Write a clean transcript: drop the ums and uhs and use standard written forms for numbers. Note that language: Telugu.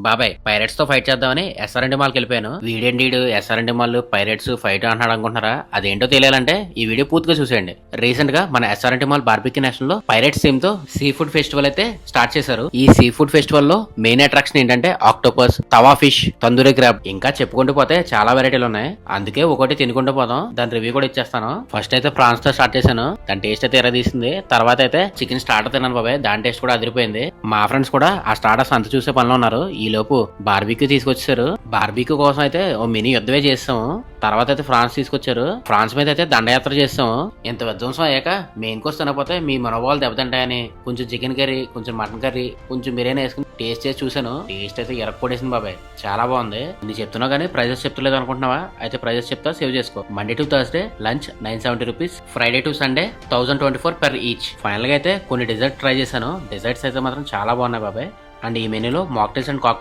బాబాయ్ పైరేట్స్ తో ఫైట్ చేద్దామని ఎస్ఆర్ఎండి మాల్కి వెళ్ళిపోయాను. వీడేంటి ఎస్ఆర్ఎండి మాల్ పైరేట్స్ ఫైట్ అంటున్నాడు అనుకుంటున్నారా? అదేంటో తెలియాలంటే ఈ వీడియో పూర్తిగా చూసేయండి. రీసెంట్ గా మన ఎస్ఆర్ఎండి మాల్ బార్బిక్యూ నేషనల్ లో పైరేట్స్ థీమ్ తో సీ ఫుడ్ ఫెస్టివల్ అయితే స్టార్ట్ చేశారు. ఈ సీ ఫుడ్ ఫెస్టివల్ లో మెయిన్ అట్రాక్షన్ ఏంటంటే ఆక్టోపస్, తవా ఫిష్, తందూరి క్రాబ్, ఇంకా చెప్పుకుంటూ పోతే చాలా వెరైటీలు ఉన్నాయి. అందుకే ఒకటి తినుకుంటూ పోదాం. దాని రివ్యూ కూడా ఇచ్చేస్తాను. ఫస్ట్ అయితే ప్రాన్స్ తో స్టార్ట్ చేశాను. దాని టేస్ట్ అయితే ఎరదీసింది. తర్వాత అయితే చికెన్ స్టార్టర్ తిన్నాను బాబాయ్. దాని టేస్ట్ కూడా అదిరిపోయింది. మా ఫ్రెండ్స్ కూడా ఆ స్టార్టర్స్ అంత చూసే పనిలో ఉన్నారు. ఈ లోపు బార్బిక్యూ తీసుకొచ్చారు. బార్బిక్యూ కోసం అయితే ఓ మినీ యుద్ధమే చేస్తాము. తర్వాత అయితే ఫ్రాన్స్ తీసుకొచ్చారు. ఫ్రాన్స్ మీద అయితే దండయాత్ర చేస్తాము. ఇంత విధ్వంసం అయ్యాక మెయిన్ కోర్స్ తినకపోతే మీ మనోభావాలు దెబ్బతింటాయని కొంచెం చికెన్ కర్రీ, కొంచెం మటన్ కర్రీ, కొంచెం బిర్యానీ వేసుకుని టేస్ట్ చేసి చూసాను. టేస్ట్ అయితే ఎరక్కొడేసింది బాబాయ్. చాలా బాగుంది. నీ చెప్తున్నావు కానీ ప్రైజెస్ చెప్తలేదు అనుకుంటున్నావా? అయితే ప్రైజెస్ చెప్తా, సేవ్ చేసుకో. Monday to Thursday lunch 970 rupees, Friday to Sunday 1024 per each. Final గా అయితే కొన్ని డెజర్ట్ ట్రై చేశాను. డెజర్ట్స్ అయితే మాత్రం చాలా బాగున్నాయి బాబాయ్. అండ్ ఈ మెనూలో మాక్టైల్స్ అండ్ కాక్టైల్స్